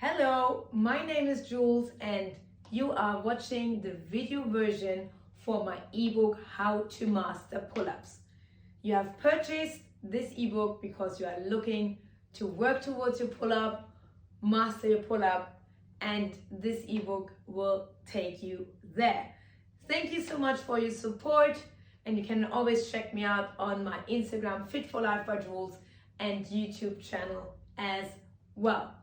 Hello, my name is Jules and you are watching the video version for my ebook How to Master Pull-Ups. You have purchased this ebook because you are looking to work towards your pull-up, master your pull-up, and this ebook will take you there. Thank you so much for your support, and you can always check me out on my Instagram Fit for Life by Jules and YouTube channel as well.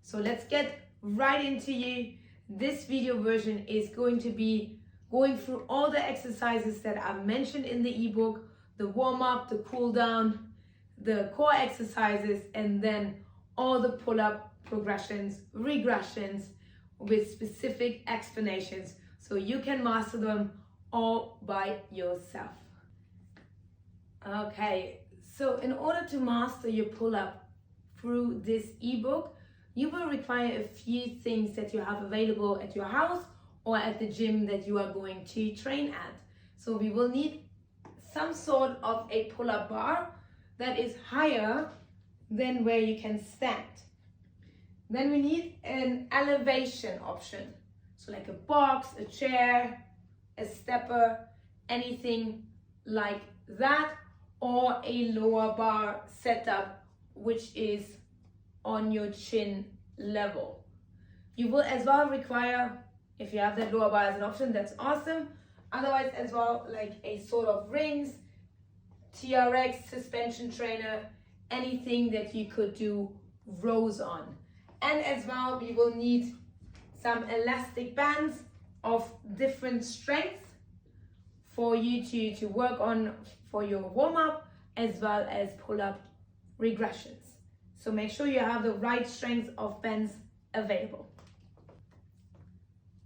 So let's get right into you. This video version is going to be going through all the exercises that I've mentioned in the ebook, the warm-up, the cool-down, the core exercises, and then all the pull-up progressions, regressions with specific explanations so you can master them all by yourself. Okay, so in order to master your pull-up through this ebook, you will require a few things that you have available at your house or at the gym that you are going to train at. So we will need some sort of a pull-up bar that is higher than where you can stand. Then we need an elevation option. So like a box, a chair, a stepper, anything like that, or a lower bar setup, which is on your chin level. You will as well require, if you have that lower bar as an option, that's awesome. Otherwise as well, like a sort of rings, TRX, suspension trainer, anything that you could do rows on. And as well, we will need some elastic bands of different strengths for you to work on for your warm-up as well as pull-up regressions. So make sure you have the right strength of bands available.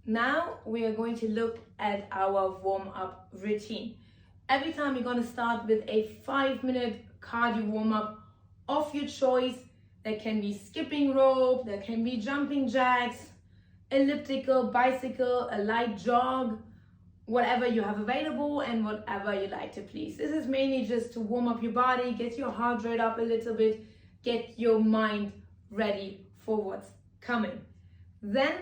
Now we are going to look at our warm-up routine. Every time you're going to start with a 5-minute cardio warm-up of your choice. That can be skipping rope, that can be jumping jacks, elliptical, bicycle, a light jog, whatever you have available and whatever you like to please. This is mainly just to warm up your body, get your heart rate up a little bit, get your mind ready for what's coming. Then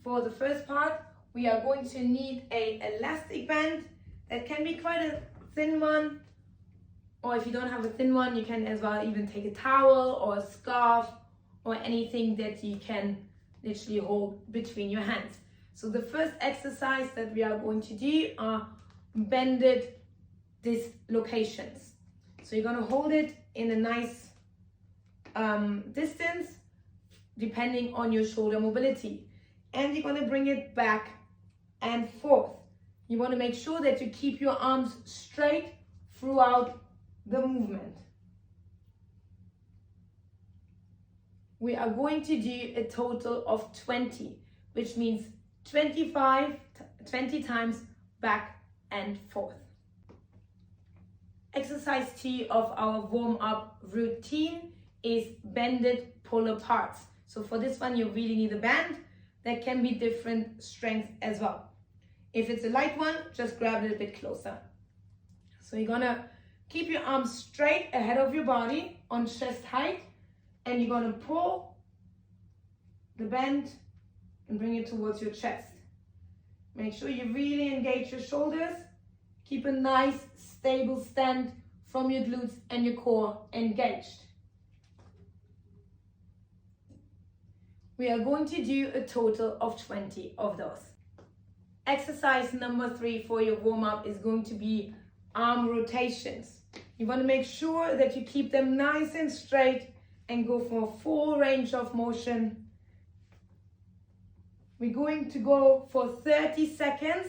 for the first part, we are going to need an elastic band that can be quite a thin one, or if you don't have a thin one, you can as well even take a towel or a scarf or anything that you can literally hold between your hands. So the first exercise that we are going to do are bended dislocations. So you're going to hold it in a nice distance depending on your shoulder mobility, and you're going to bring it back and forth. You want to make sure that you keep your arms straight throughout the movement. We are going to do a total of 20, which means 20 times back and forth. Exercise 2 of our warm-up routine is bended pull-aparts. So for this one, you really need a band that can be different strengths as well. If it's a light one, just grab it a bit closer. So you're gonna keep your arms straight ahead of your body on chest height, and you're gonna pull the band and bring it towards your chest. Make sure you really engage your shoulders. Keep a nice stable stand from your glutes and your core engaged. We are going to do a total of 20 of those. Exercise number 3 for your warm-up is going to be arm rotations. You want to make sure that you keep them nice and straight and go for a full range of motion. We're going to go for 30 seconds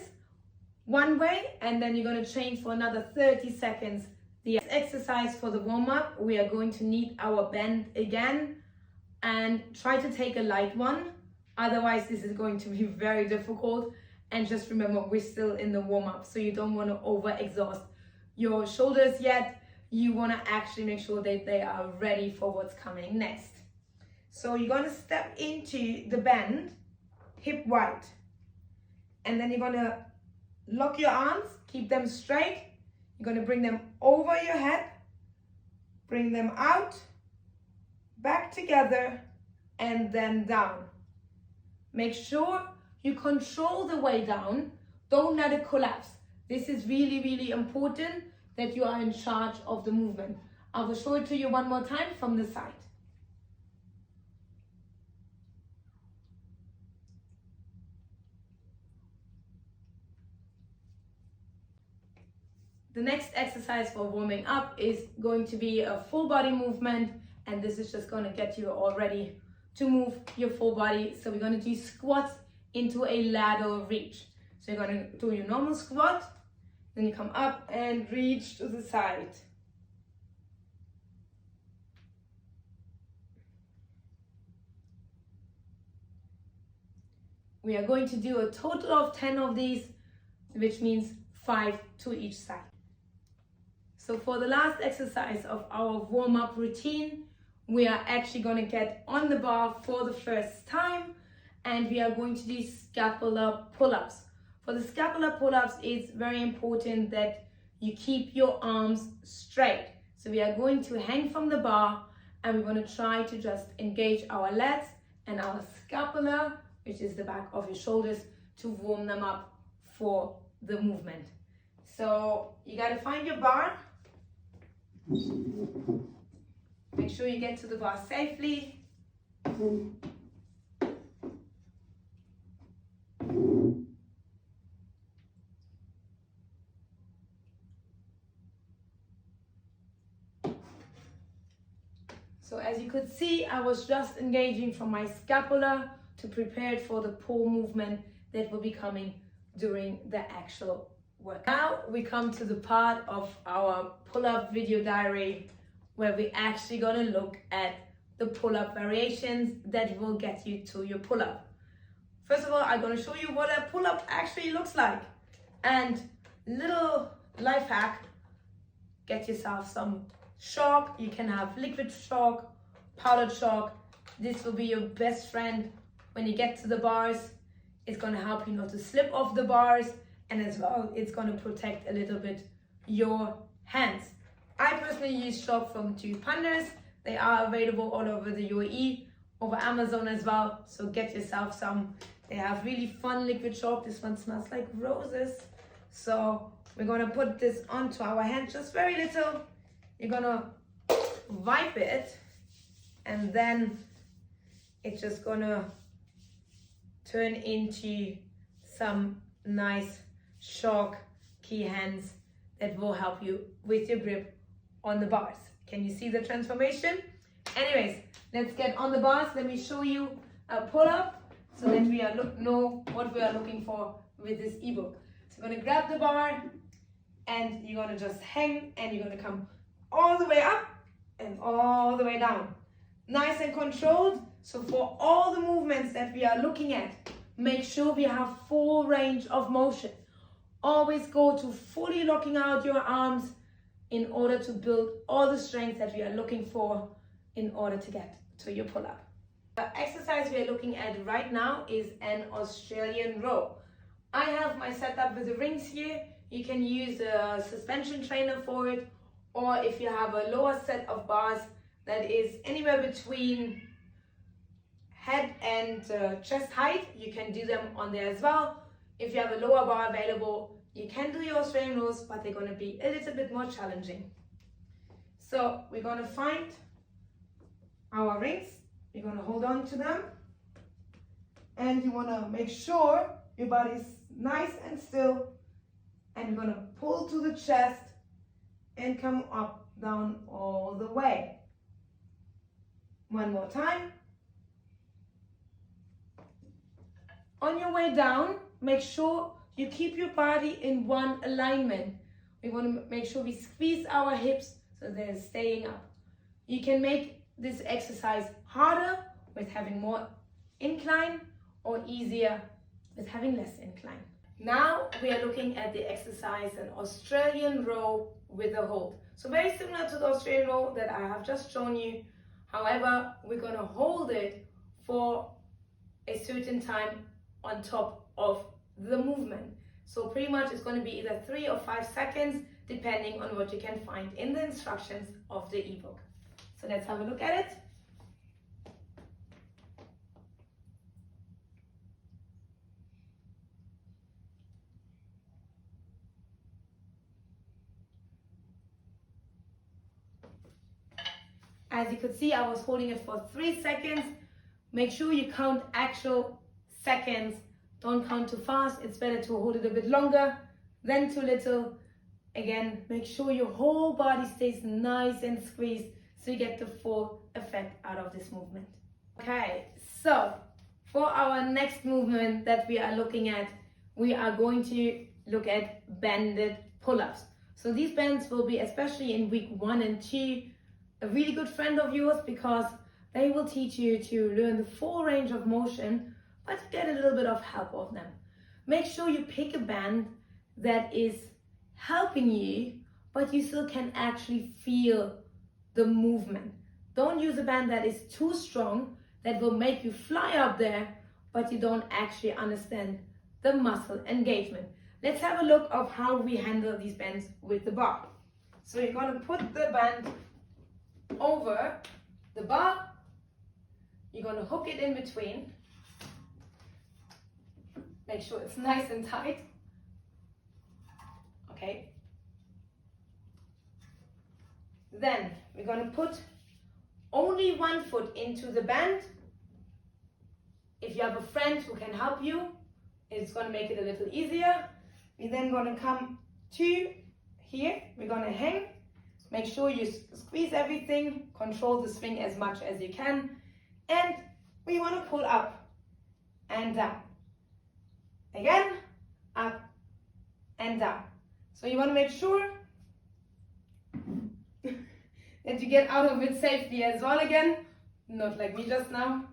one way, and then you're going to change for another 30 seconds. The exercise for the warm-up, we are going to need our band again, and try to take a light one. Otherwise, this is going to be very difficult. And just remember, we're still in the warm-up, so you don't want to over-exhaust your shoulders yet. You want to actually make sure that they are ready for what's coming next. So you're going to step into the bend, hip wide. And then you're going to lock your arms, keep them straight. You're going to bring them over your head, bring them out, back together, and then down. Make sure you control the way down. Don't let it collapse. This is really, really important that you are in charge of the movement. I will show it to you one more time from the side. The next exercise for warming up is going to be a full body movement, and this is just going to get you all ready to move your full body. So we're going to do squats into a lateral reach. So you're going to do your normal squat, then you come up and reach to the side. We are going to do a total of 10 of these, which means 5 to each side. So for the last exercise of our warm-up routine, we are actually going to get on the bar for the first time, and we are going to do scapular pull-ups. For the scapular pull-ups, it's very important that you keep your arms straight. So we are going to hang from the bar, and we're going to try to just engage our lats and our scapula, which is the back of your shoulders, to warm them up for the movement. So you got to find your bar. Make sure you get to the bar safely. So as you could see, I was just engaging from my scapula to prepare it for the pull movement that will be coming during the actual workout. Now we come to the part of our pull-up video diary where we actually gonna look at the pull-up variations that will get you to your pull-up. First of all, I'm gonna show you what a pull-up actually looks like. And little life hack, get yourself some chalk. You can have liquid chalk, powdered chalk. This will be your best friend when you get to the bars. It's gonna help you not to slip off the bars, and as well, it's gonna protect a little bit your hands. I personally use chalk from 2 Pandas. They are available all over the UAE, over Amazon as well, so get yourself some. They have really fun liquid chalk. This one smells like roses. So we're gonna put this onto our hand, just very little. You're gonna wipe it, and then it's just gonna turn into some nice chalky hands that will help you with your grip on the bars. Can you see the transformation? Anyways, let's get on the bars. Let me show you a pull-up so that we know what we are looking for with this ebook. So you're gonna grab the bar and you're gonna just hang, and you're gonna come all the way up and all the way down. Nice and controlled. So for all the movements that we are looking at, make sure we have full range of motion. Always go to fully locking out your arms in order to build all the strength that we are looking for in order to get to your pull-up. The exercise we are looking at right now is an Australian row. I have my setup with the rings here. You can use a suspension trainer for it, or if you have a lower set of bars that is anywhere between head and chest height, you can do them on there as well. If you have a lower bar available, you can do your Australian rows, but they're going to be a little bit more challenging. So we're going to find our rings. You're going to hold on to them, and you want to make sure your body's nice and still, and you're going to pull to the chest and come up, down all the way. One more time. On your way down, make sure you keep your body in one alignment. We want to make sure we squeeze our hips so they're staying up. You can make this exercise harder with having more incline, or easier with having less incline. Now we are looking at the exercise, an Australian row with a hold. So very similar to the Australian row that I have just shown you. However, we're going to hold it for a certain time on top of the movement. So pretty much it's going to be either 3 or 5 seconds, depending on what you can find in the instructions of the ebook. So let's have a look at it. As you could see, I was holding it for 3 seconds. Make sure you count actual seconds. Don't count too fast. It's better to hold it a bit longer than too little. Again, make sure your whole body stays nice and squeezed so you get the full effect out of this movement. Okay, so for our next movement that we are looking at, we are going to look at banded pull-ups. So these bands will be, especially in week 1 and 2, a really good friend of yours because they will teach you to learn the full range of motion, but get a little bit of help of them. Make sure you pick a band that is helping you, but you still can actually feel the movement. Don't use a band that is too strong, that will make you fly up there, but you don't actually understand the muscle engagement. Let's have a look of how we handle these bands with the bar. So you're going to put the band over the bar. You're going to hook it in between. Make sure it's nice and tight. Okay. Then we're going to put only one foot into the band. If you have a friend who can help you, it's going to make it a little easier. We're then going to come to here. We're going to hang. Make sure you squeeze everything. Control the swing as much as you can. And we want to pull up and down. Again, up and down. So you want to make sure that you get out of it safely as well again. Not like me just now.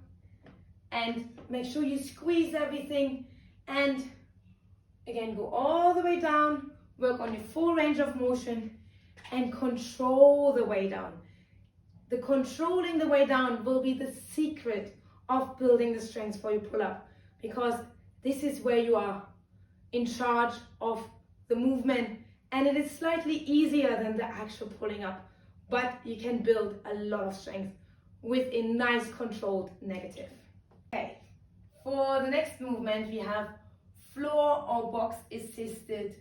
And make sure you squeeze everything. And again, go all the way down. Work on your full range of motion. And control the way down. The controlling the way down will be the secret of building the strength for your pull-up, because this is where you are in charge of the movement, and it is slightly easier than the actual pulling up, but you can build a lot of strength with a nice controlled negative. Okay, for the next movement we have floor or box assisted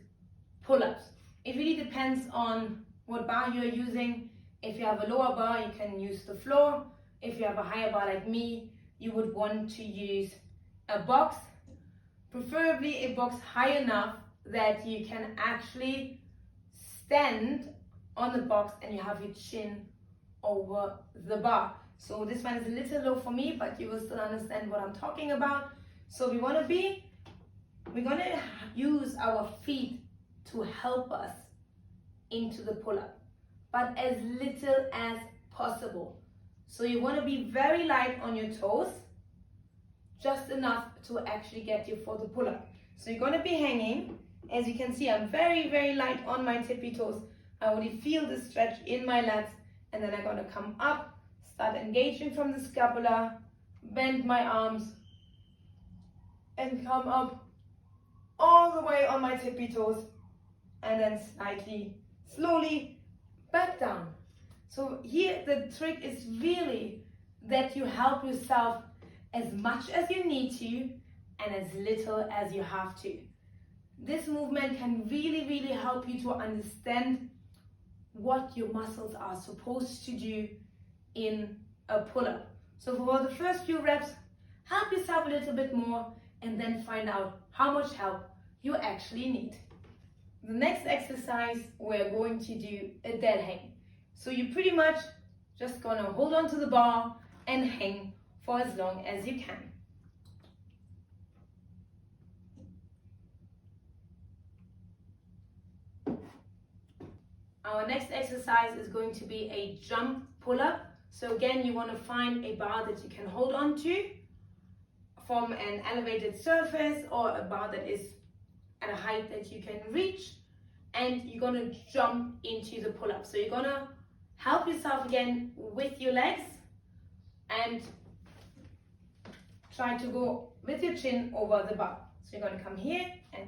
pull-ups. It really depends on what bar you're using. If you have a lower bar, you can use the floor. If you have a higher bar like me, you would want to use a box, preferably a box high enough that you can actually stand on the box and you have your chin over the bar. So this one is a little low for me, but you will still understand what I'm talking about. So we're gonna use our feet to help us into the pull-up, but as little as possible. So you want to be very light on your toes, just enough to actually get you for the pull-up. So you're going to be hanging. As you can see, I'm very, very light on my tippy toes. I already feel the stretch in my lats, and then I'm going to come up, start engaging from the scapula, bend my arms, and come up all the way on my tippy toes, and then slightly, slowly back down. So here the trick is really that you help yourself as much as you need to and as little as you have to. This movement can really, really help you to understand what your muscles are supposed to do in a pull-up. So for the first few reps, help yourself a little bit more and then find out how much help you actually need. The next exercise, we're going to do a dead hang. So you're pretty much just gonna hold on to the bar and hang for as long as you can. Our next exercise is going to be a jump pull-up. So again, you want to find a bar that you can hold on to from an elevated surface or a bar that is at a height that you can reach, and you're going to jump into the pull-up. So you're going to help yourself again with your legs and try to go with your chin over the bar. So you're going to come here and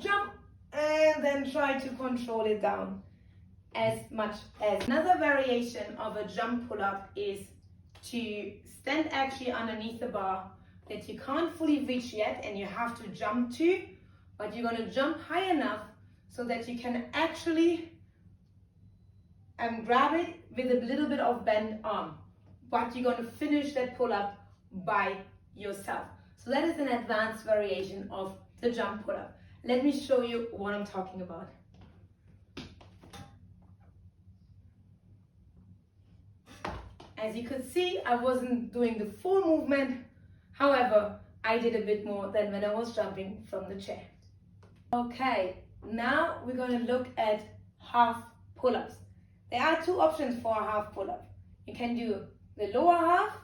jump and then try to control it down as much as. Another variation of a jump pull-up is to stand actually underneath the bar that you can't fully reach yet and you have to jump to, but you're going to jump high enough so that you can actually and grab it with a little bit of bent arm. But you're going to finish that pull-up by yourself. So that is an advanced variation of the jump pull-up. Let me show you what I'm talking about. As you could see, I wasn't doing the full movement. However, I did a bit more than when I was jumping from the chair. Okay, now we're going to look at half pull-ups. There are two options for a half pull-up. You can do the lower half,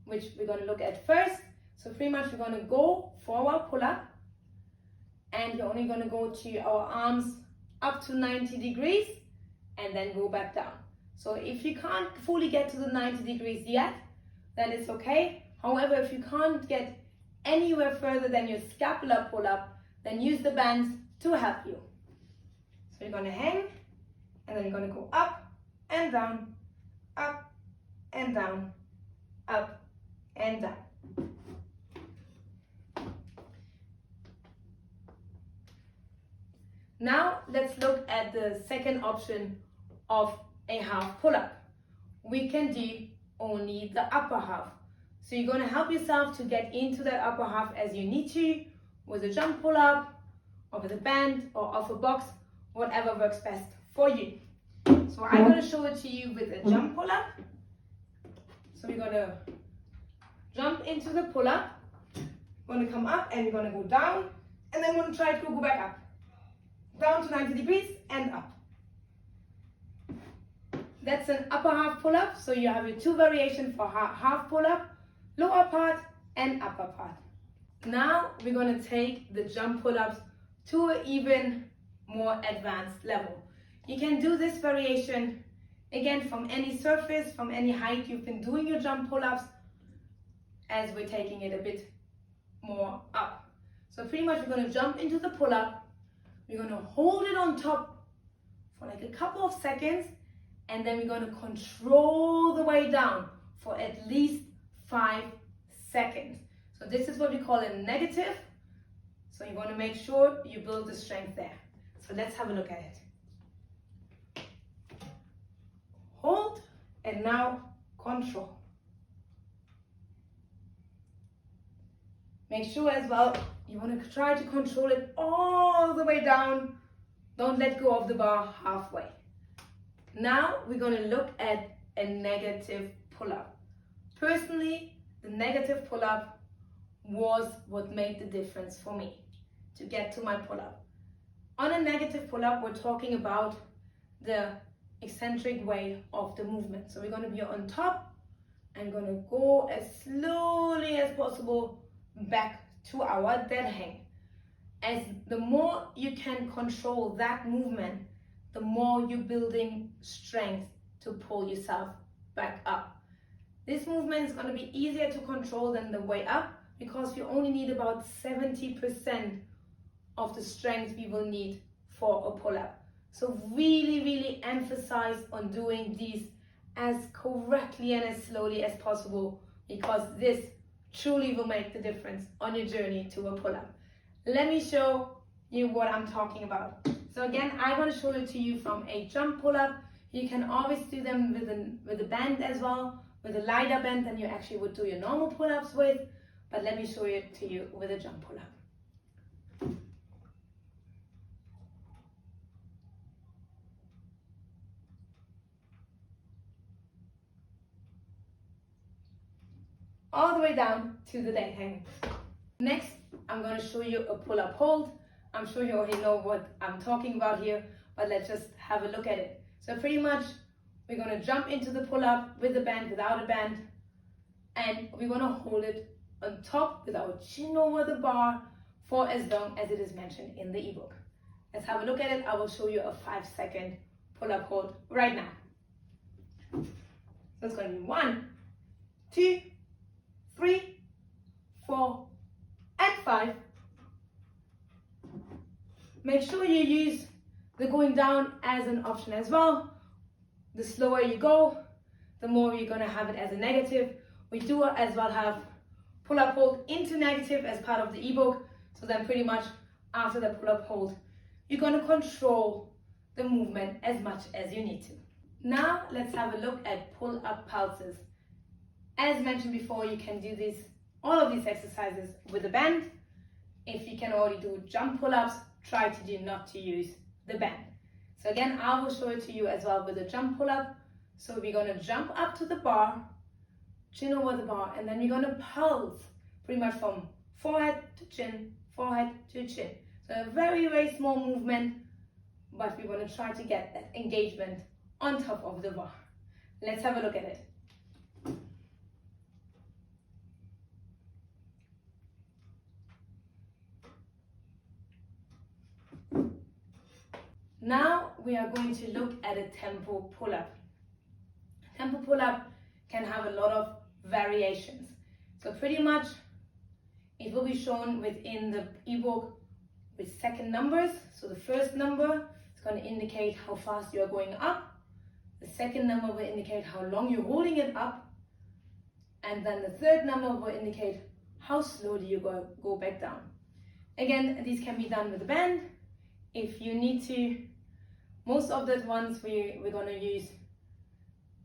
which we're going to look at first. So pretty much we're going to go forward pull-up, and we're only going to go to our arms up to 90 degrees and then go back down. So if you can't fully get to the 90 degrees yet, then it's okay. However, if you can't get anywhere further than your scapular pull-up, then use the bands to help you. So you're going to hang, and then you're going to go up and down, up and down, up and down. Now let's look at the second option of a half pull-up. We can do only the upper half. So you're going to help yourself to get into that upper half as you need to, with a jump pull-up, or with a band, or off a box, whatever works best for you. So I'm going to show it to you with a jump pull-up. So we're going to jump into the pull-up, we're going to come up and we're going to go down, and then we're going to try to go back up. Down to 90 degrees and up. That's an upper half pull-up, so you have your two variations for half pull-up, lower part and upper part. Now we're going to take the jump pull-ups to an even more advanced level. You can do this variation again from any surface, from any height you've been doing your jump pull-ups, as we're taking it a bit more up. So pretty much we're going to jump into the pull-up, we're going to hold it on top for like a couple of seconds, and then we're going to control the way down for at least 5 seconds. So this is what we call a negative. So you want to make sure you build the strength there. So let's have a look at it. Hold, and now control. Make sure as well, you want to try to control it all the way down. Don't let go of the bar halfway. Now we're going to look at a negative pull-up. Personally, the negative pull-up was what made the difference for me to get to my pull-up. On a negative pull-up, we're talking about the eccentric way of the movement. So we're going to be on top and going to go as slowly as possible back to our dead hang. As the more you can control that movement, the more you're building strength to pull yourself back up. This movement is going to be easier to control than the way up, because you only need about 70% of the strength we will need for a pull-up. So really emphasize on doing these as correctly and as slowly as possible, because this truly will make the difference on your journey to a pull-up. Let me show you what I'm talking about. So again, I'm going to show it to you from a jump pull-up. You can always do them with a band as well, with a lighter band than you actually would do your normal pull-ups with. But let me show it to you with a jump pull-up. All the way down to the dead hang. Next, I'm going to show you a pull-up hold. I'm sure you already know what I'm talking about here, but let's just have a look at it. So pretty much, we're going to jump into the pull-up with a band, without a band, and we're going to hold it on top with our chin over the bar for as long as it is mentioned in the ebook. Let's have a look at it. I will show you a 5-second pull-up hold right now. So it's going to be 1, 2, 3, 4, and 5. Make sure you use the going down as an option as well. The slower you go, the more you're going to have it as a negative. We do as well have pull-up hold into negative as part of the ebook. So then pretty much after the pull-up hold, you're going to control the movement as much as you need to. Now let's have a look at pull-up pulses. As mentioned before, you can do all of these exercises with a band. If you can already do jump pull-ups, try to do not to use the band. So again, I will show it to you as well with a jump pull-up. So we're going to jump up to the bar, chin over the bar, and then we're going to pulse pretty much from forehead to chin, forehead to chin. So a very, very small movement, but we want to try to get that engagement on top of the bar. Let's have a look at it. Now we are going to look at a tempo pull-up. Tempo pull-up can have a lot of variations. So pretty much it will be shown within the ebook with second numbers. So the first number is going to indicate how fast you are going up. The second number will indicate how long you're holding it up. And then the third number will indicate how slowly you go back down. Again, these can be done with a band. If you need to, most of the ones we're going to use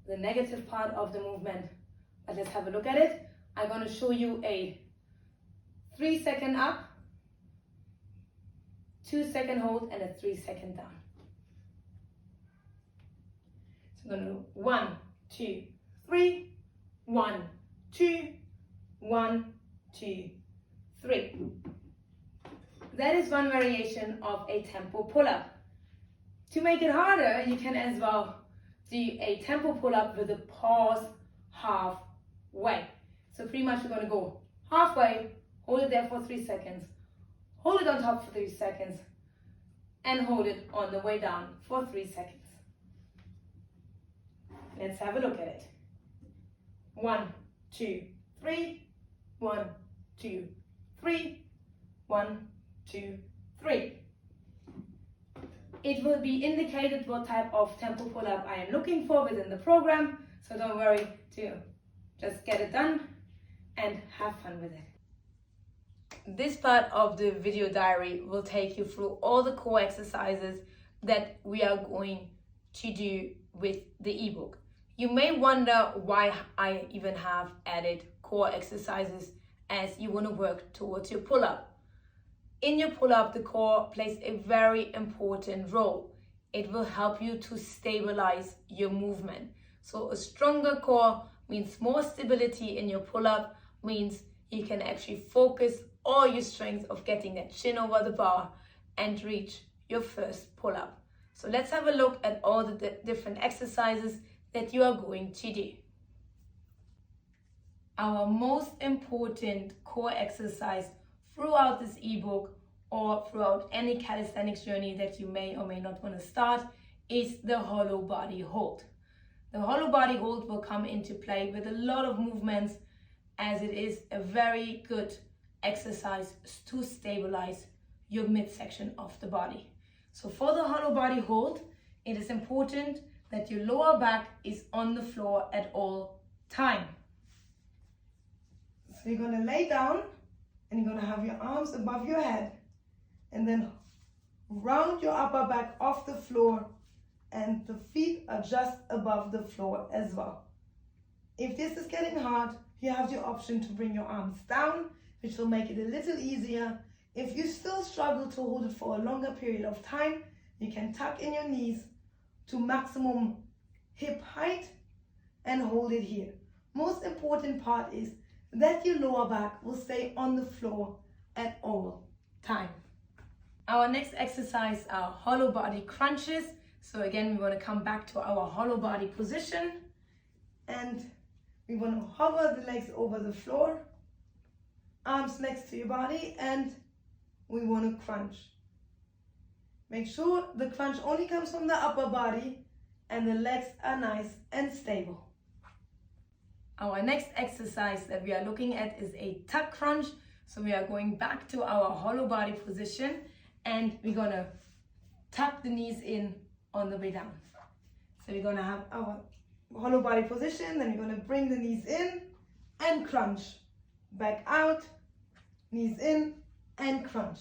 the negative part of the movement. But let's have a look at it. I'm going to show you a 3-second up, 2-second hold, and a 3-second down. So I'm going to do 1, 2, 3, 1, 2, 1, 2, 3. That is one variation of a tempo pull-up. To make it harder, you can as well do a tempo pull-up with a pause halfway. So pretty much you're going to go halfway, hold it there for 3 seconds, hold it on top for 3 seconds, and hold it on the way down for 3 seconds. Let's have a look at it. 1, 2, 3, 1, 2, 3, 1, 2, 3. It will be indicated what type of tempo pull-up I am looking for within the program, so don't worry to just get it done and have fun with it. This part of the video diary will take you through all the core exercises that we are going to do with the ebook. You may wonder why I even have added core exercises as you want to work towards your pull-up. In your pull-up, the core plays a very important role. It will help you to stabilize your movement. So a stronger core means more stability in your pull-up, means you can actually focus all your strength of getting that chin over the bar and reach your first pull-up. So let's have a look at all the different exercises that you are going to do. Our most important core exercise throughout this ebook or throughout any calisthenics journey that you may or may not want to start is the hollow body hold. The hollow body hold will come into play with a lot of movements, as it is a very good exercise to stabilize your midsection of the body. So for the hollow body hold, it is important that your lower back is on the floor at all time. So you're going to lay down and you're going to have your arms above your head and then round your upper back off the floor, and the feet are just above the floor as well. If this is getting hard, you have the option to bring your arms down, which will make it a little easier. If you still struggle to hold it for a longer period of time, you can tuck in your knees to maximum hip height and hold it here. Most important part is that your lower back will stay on the floor at all time. Our next exercise are hollow body crunches. So again, we want to come back to our hollow body position, and we want to hover the legs over the floor, arms next to your body, and we want to crunch. Make sure the crunch only comes from the upper body and the legs are nice and stable. Our next exercise that we are looking at is a tuck crunch. So we are going back to our hollow body position and we're going to tuck the knees in on the way down. So we're going to have our hollow body position, then we're going to bring the knees in and crunch. Back out, knees in and crunch.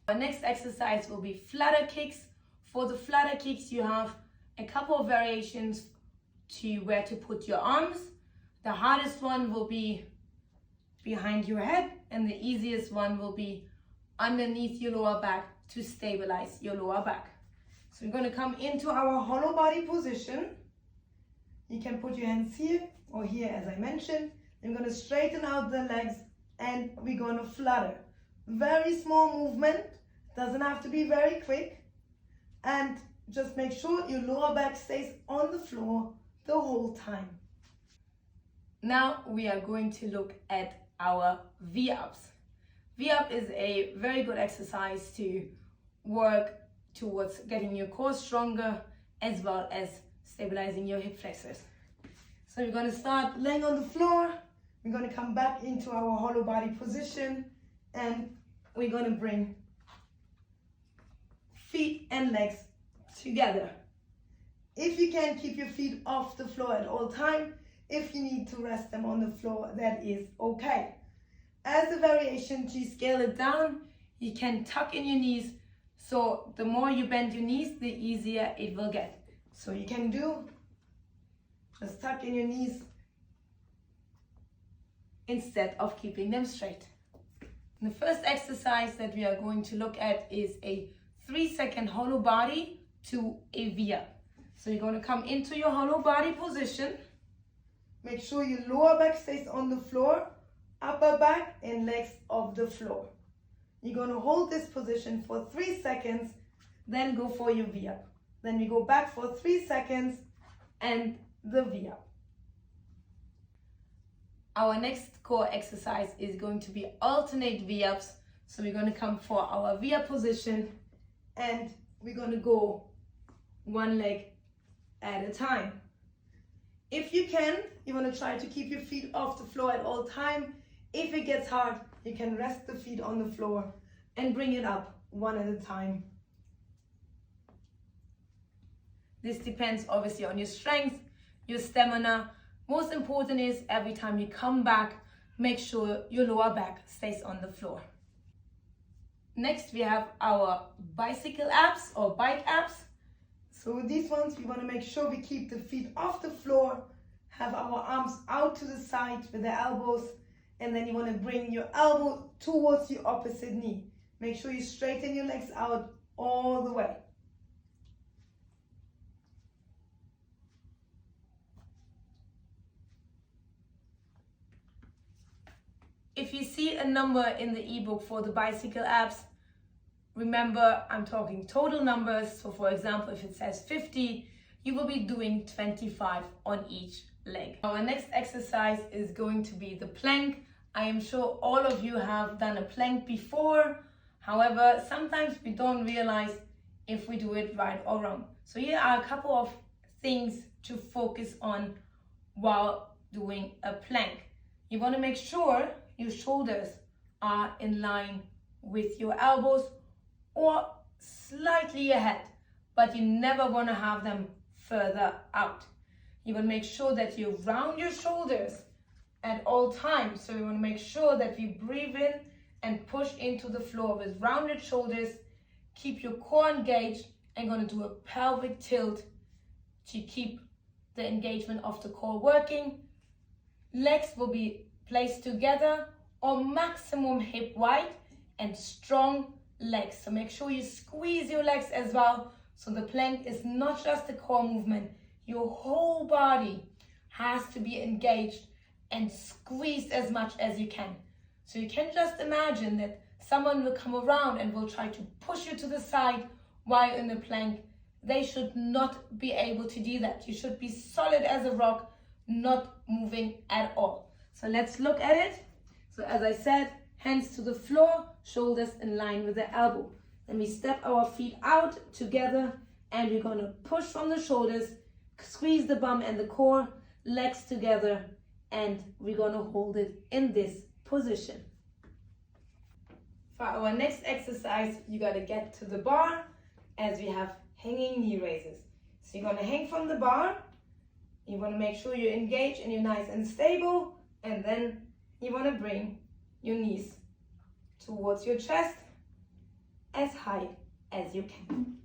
Our next exercise will be flutter kicks. For the flutter kicks, you have a couple of variations to where to put your arms. The hardest one will be behind your head, and the easiest one will be underneath your lower back to stabilize your lower back. So we're going to come into our hollow body position. You can put your hands here or here, as I mentioned. I'm going to straighten out the legs and we're going to flutter. Very small movement, doesn't have to be very quick. And just make sure your lower back stays on the floor the whole time. Now we are going to look at our V-ups. V-up is a very good exercise to work towards getting your core stronger as well as stabilizing your hip flexors. So we're going to start laying on the floor. We're going to come back into our hollow body position and we're going to bring feet and legs together. If you can, keep your feet off the floor at all time. If you need to rest them on the floor, that is okay. As a variation to scale it down, you can tuck in your knees. So the more you bend your knees, the easier it will get. So you can do, just tuck in your knees instead of keeping them straight. The first exercise that we are going to look at is a 3-second hollow body to a V-up. So you're going to come into your hollow body position. Make sure your lower back stays on the floor, upper back and legs off the floor. You're going to hold this position for 3 seconds, then go for your V-up. Then we go back for 3 seconds and the V-up. Our next core exercise is going to be alternate V-ups. So we're going to come for our V-up position and we're going to go one leg at a time. If you can, you want to try to keep your feet off the floor at all time. If it gets hard, you can rest the feet on the floor and bring it up one at a time. This depends obviously on your strength, your stamina. Most important is every time you come back, make sure your lower back stays on the floor. Next, we have our bicycle abs or bike abs. So with these ones, we want to make sure we keep the feet off the floor, have our arms out to the side with the elbows, and then you want to bring your elbow towards your opposite knee. Make sure you straighten your legs out all the way. If you see a number in the ebook for the bicycle abs, remember I'm talking total numbers. So for example, if it says 50, you will be doing 25 on each leg. Our next exercise is going to be the plank. I am sure all of you have done a plank before. However, sometimes we don't realize if we do it right or wrong. So here are a couple of things to focus on while doing a plank. You want to make sure your shoulders are in line with your elbows or slightly ahead, but you never want to have them further out. You want to make sure that you round your shoulders at all times. So you want to make sure that we breathe in and push into the floor with rounded shoulders. Keep your core engaged and going to do a pelvic tilt to keep the engagement of the core working. Legs will be placed together or maximum hip wide and strong legs. So make sure you squeeze your legs as well. So the plank is not just a core movement. Your whole body has to be engaged and squeezed as much as you can. So you can just imagine that someone will come around and will try to push you to the side while in the plank. They should not be able to do that. You should be solid as a rock, not moving at all. So let's look at it. So as I said, hands to the floor, shoulders in line with the elbow. Then we step our feet out together and we're going to push from the shoulders, squeeze the bum and the core, legs together, and we're going to hold it in this position. For our next exercise, you got to get to the bar as we have hanging knee raises. So you're going to hang from the bar. You want to make sure you're engaged and you're nice and stable, and then you want to bring your knees towards your chest as high as you can.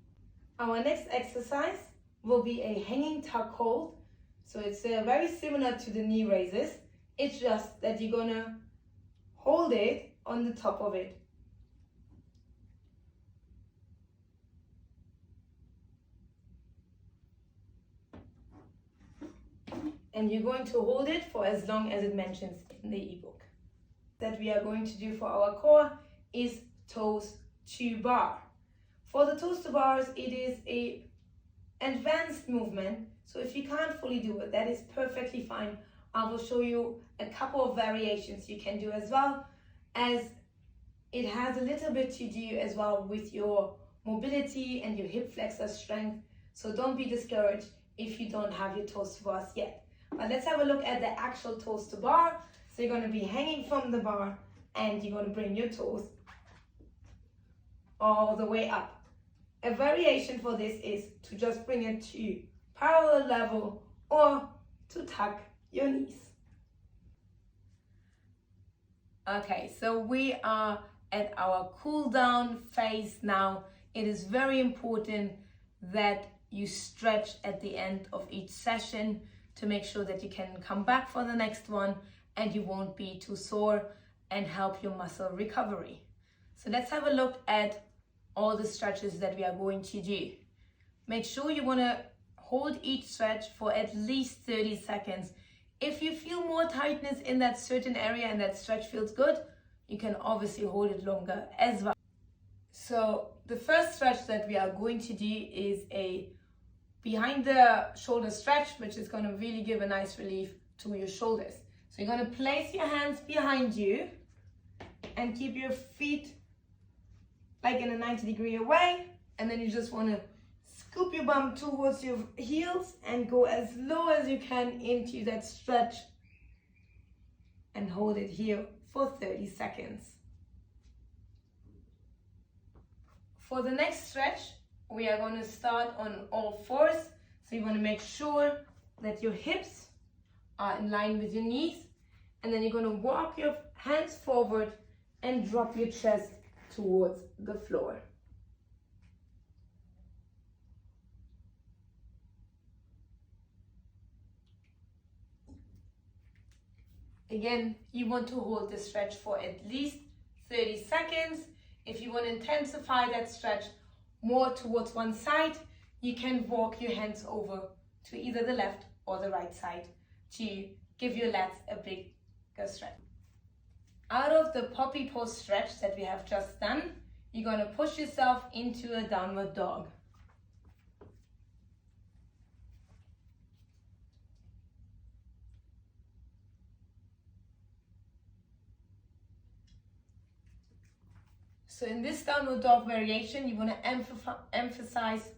Our next exercise will be a hanging tuck hold. So it's very similar to the knee raises. It's just that you're gonna hold it on the top of it. And you're going to hold it for as long as it mentions in the ebook. That we are going to do for our core is toes to bar. For the toes to bars, it is a advanced movement. So if you can't fully do it, that is perfectly fine. I will show you a couple of variations you can do as well, as it has a little bit to do as well with your mobility and your hip flexor strength. So don't be discouraged if you don't have your toes to bars yet. But let's have a look at the actual toes to bar. So you're going to be hanging from the bar and you're going to bring your toes all the way up. A variation for this is to just bring it to parallel level or to tuck your knees. Okay, so we are at our cool down phase now. It is very important that you stretch at the end of each session to make sure that you can come back for the next one and you won't be too sore and help your muscle recovery. So let's have a look at all the stretches that we are going to do. Make sure you want to hold each stretch for at least 30 seconds. If you feel more tightness in that certain area and that stretch feels good, you can obviously hold it longer as well. So the first stretch that we are going to do is a behind the shoulder stretch, which is going to really give a nice relief to your shoulders. So you're going to place your hands behind you and keep your feet like in a 90-degree away, and then you just want to scoop your bum towards your heels and go as low as you can into that stretch and hold it here for 30 seconds. For the next stretch, we are going to start on all fours. So you want to make sure that your hips are in line with your knees, and then you're going to walk your hands forward and drop your chest towards the floor. Again, you want to hold the stretch for at least 30 seconds. If you want to intensify that stretch more towards one side, you can walk your hands over to either the left or the right side to give your lats a bigger stretch. Out of the poppy pose stretch that we have just done, you're going to push yourself into a downward dog. So in this downward dog variation, you want to emphasize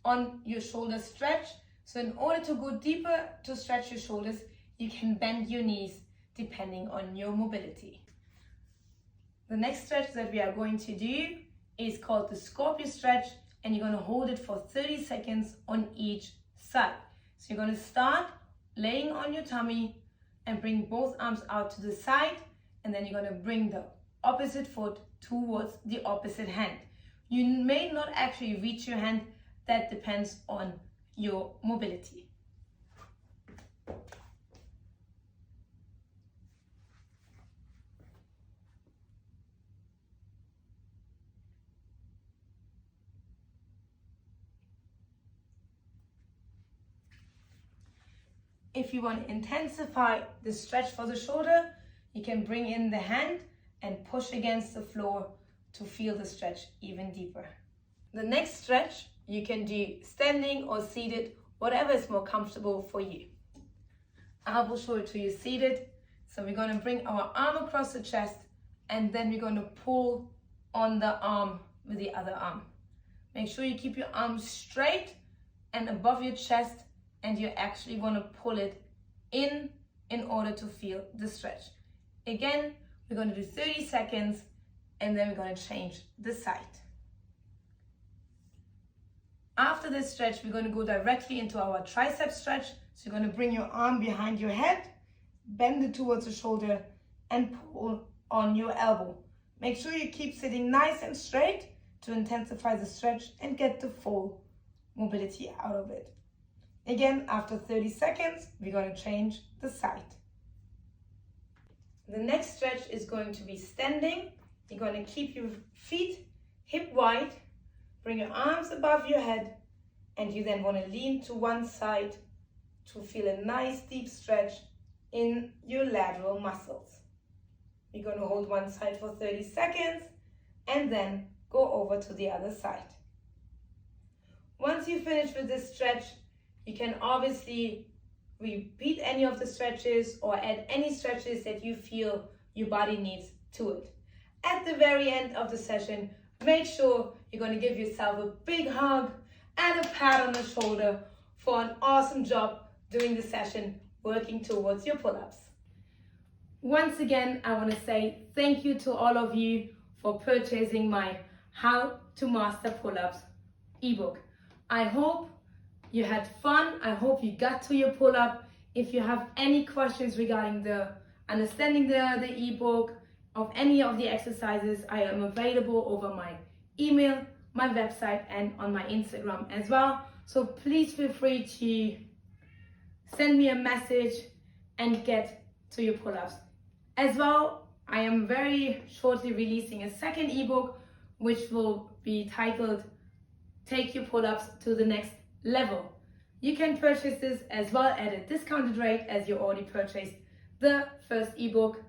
on your shoulder stretch. So in order to go deeper to stretch your shoulders, you can bend your knees depending on your mobility. The next stretch that we are going to do is called the Scorpio stretch, and you're going to hold it for 30 seconds on each side. So you're going to start laying on your tummy and bring both arms out to the side, and then you're going to bring the opposite foot towards the opposite hand. You may not actually reach your hand, that depends on your mobility. If you want to intensify the stretch for the shoulder, you can bring in the hand and push against the floor to feel the stretch even deeper. The next stretch you can do standing or seated, whatever is more comfortable for you. I will show it to you seated. So we're going to bring our arm across the chest, and then we're going to pull on the arm with the other arm. Make sure you keep your arm straight and above your chest, and you actually want to pull it in order to feel the stretch. Again, we're going to do 30 seconds, and then we're going to change the side. After this stretch, we're going to go directly into our tricep stretch. So you're going to bring your arm behind your head, bend it towards the shoulder, and pull on your elbow. Make sure you keep sitting nice and straight to intensify the stretch and get the full mobility out of it. Again, after 30 seconds, we're going to change the side. The next stretch is going to be standing. You're going to keep your feet hip wide, bring your arms above your head, and you then want to lean to one side to feel a nice deep stretch in your lateral muscles. You're going to hold one side for 30 seconds and then go over to the other side. Once you finish with this stretch, you can obviously repeat any of the stretches or add any stretches that you feel your body needs to it. At the very end of the session, make sure you're going to give yourself a big hug and a pat on the shoulder for an awesome job during the session, working towards your pull-ups. Once again, I want to say thank you to all of you for purchasing my How to Master Pull-Ups ebook. I hope you had fun. I hope you got to your pull-up. If you have any questions regarding the understanding the ebook of any of the exercises, I am available over my email, my website, and on my Instagram as well. So please feel free to send me a message and get to your pull-ups. As well, I am very shortly releasing a second ebook, which will be titled Take Your Pull-Ups to the Next Level. You can purchase this as well at a discounted rate as you already purchased the first ebook.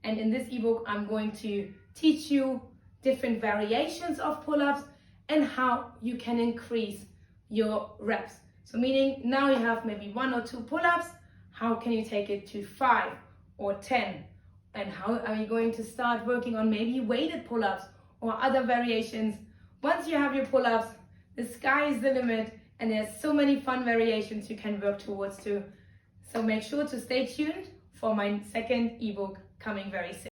And in this ebook, I'm going to teach you different variations of pull-ups and how you can increase your reps. So meaning now you have maybe 1 or 2 pull-ups, how can you take it to 5 or 10? And how are you going to start working on maybe weighted pull-ups or other variations? Once you have your pull-ups, the sky is the limit and there's so many fun variations you can work towards too. So make sure to stay tuned for my second ebook coming very soon.